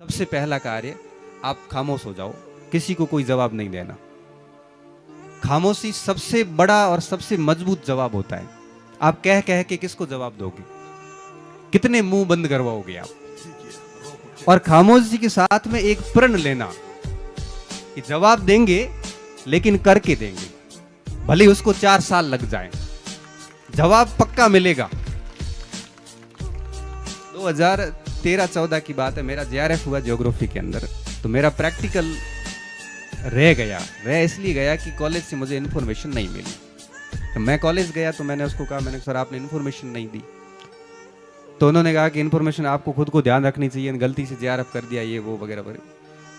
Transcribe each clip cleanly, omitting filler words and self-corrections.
सबसे पहला कार्य, आप खामोश हो जाओ, किसी को कोई जवाब नहीं देना। खामोशी सबसे बड़ा और सबसे मजबूत जवाब होता है। आप कह कह के किसको जवाब दोगे? कितने मुंह बंद करवाओगे आप? और खामोशी के साथ में एक प्रण लेना कि जवाब देंगे लेकिन करके देंगे, भले उसको 4 साल लग जाए, जवाब पक्का मिलेगा। 2013-14 की बात है, मेरा जेआरएफ हुआ ज्योग्राफी के अंदर। तो मेरा प्रैक्टिकल रह इसलिए गया कि कॉलेज से मुझे इन्फॉर्मेशन नहीं मिली। तो मैं कॉलेज गया तो मैंने उसको कहा, मैंने सर आपने इन्फॉर्मेशन नहीं दी। तो उन्होंने कहा कि इन्फॉर्मेशन आपको खुद को ध्यान रखनी चाहिए, गलती से जेआरएफ कर दिया, ये वो वगैरह वगैरह।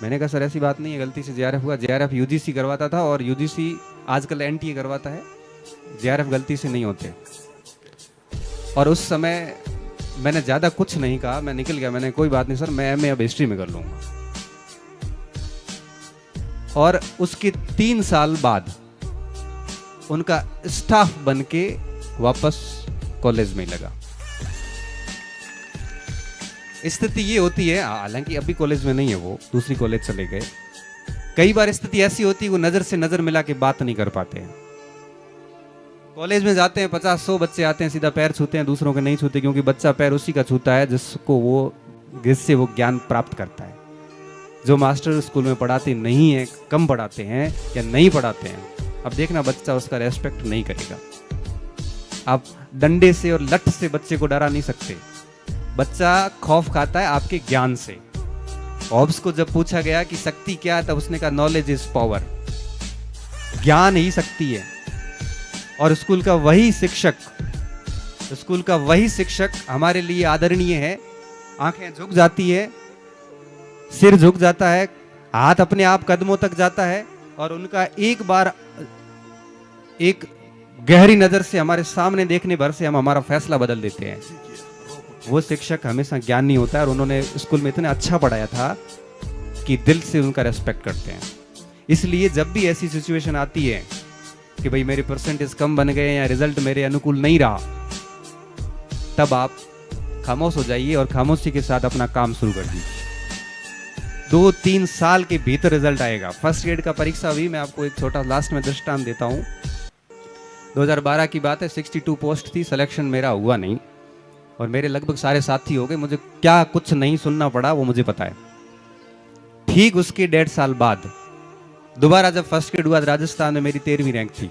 मैंने कहा सर ऐसी बात नहीं है, गलती से जेआरएफ हुआ। जेआरएफ यूजीसी करवाता था और यूजीसी आजकल एनटीए करवाता है, जेआरएफ गलती से नहीं होते। और उस समय मैंने ज़्यादा कुछ नहीं कहा, मैं निकल गया। मैंने कोई बात नहीं सर, मैं एमए अब हिस्ट्री में कर लूँगा। और उसके 3 साल बाद उनका स्टाफ बन के वापस कॉलेज में लगा। स्थिति ये होती है, हालांकि अभी कॉलेज में नहीं है, वो दूसरी कॉलेज चले गए। कई बार स्थिति ऐसी होती है वो नजर से नजर मिला के बात नहीं कर पाते हैं। कॉलेज में जाते हैं, 50-100 बच्चे आते हैं, सीधा पैर छूते हैं, दूसरों के नहीं छूते, क्योंकि बच्चा पैर उसी का छूता है जिससे वो ज्ञान प्राप्त करता है। जो मास्टर स्कूल में पढ़ाते नहीं है, कम पढ़ाते हैं या नहीं पढ़ाते हैं, अब देखना बच्चा उसका रेस्पेक्ट नहीं करेगा। आप डंडे से और लठ से बच्चे को डरा नहीं सकते। बच्चा खौफ खाता है आपके ज्ञान से। हॉब्स को जब पूछा गया कि शक्ति क्या है, तब उसने कहा नॉलेज इज पावर, ज्ञान ही शक्ति है। और स्कूल का वही शिक्षक हमारे लिए आदरणीय है। आंखें झुक जाती है, सिर झुक जाता है, हाथ अपने आप कदमों तक जाता है, और उनका एक बार एक गहरी नजर से हमारे सामने देखने भर से हम हमारा फैसला बदल देते हैं। वो शिक्षक हमेशा ज्ञानी होता है, और उन्होंने स्कूल में इतना अच्छा पढ़ाया था कि दिल से उनका रेस्पेक्ट करते हैं। इसलिए जब भी ऐसी सिचुएशन आती है कि भाई मेरे परसेंटेज कम बन गए या रिजल्ट मेरे अनुकूल नहीं रहा, तब आप खामोश हो जाइए और खामोशी के साथ अपना काम शुरू कर दीजिए। 2-3 साल के भीतर रिजल्ट आएगा। फर्स्ट ग्रेड का परीक्षा भी, मैं आपको एक छोटा लास्ट में दृष्टांत देता हूँ। 2012 की बात है, 62 पोस्ट थी, सिलेक्शन मेरा हुआ नहीं, और मेरे लगभग सारे साथी हो गए। मुझे क्या कुछ नहीं सुनना पड़ा वो मुझे पता है। ठीक उसके 1.5 साल बाद दोबारा जब फर्स्ट ग्रेड हुआ, राजस्थान में मेरी 13वीं रैंक थी।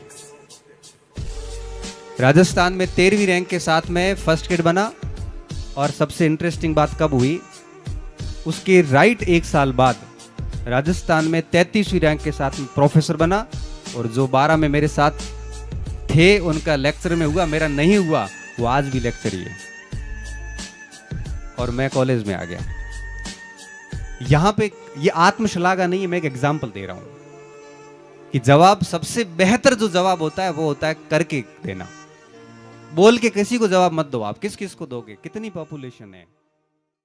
राजस्थान में 13वीं रैंक के साथ में फर्स्ट ग्रेड बना। और सबसे इंटरेस्टिंग बात कब हुई, उसके राइट 1 साल बाद राजस्थान में 33वीं रैंक के साथ में प्रोफेसर बना। और जो 12 में मेरे साथ थे उनका लेक्चर में हुआ, मेरा नहीं हुआ, वो आज भी लेक्चर ही है। और मैं कॉलेज में आ गया। यहां पे ये आत्मश्लाघा नहीं है, मैं एक एग्जाम्पल दे रहा हूं कि जवाब, सबसे बेहतर जो जवाब होता है वो होता है करके देना। बोल के किसी को जवाब मत दो। आप किस किस को दोगे? कितनी पॉपुलेशन है?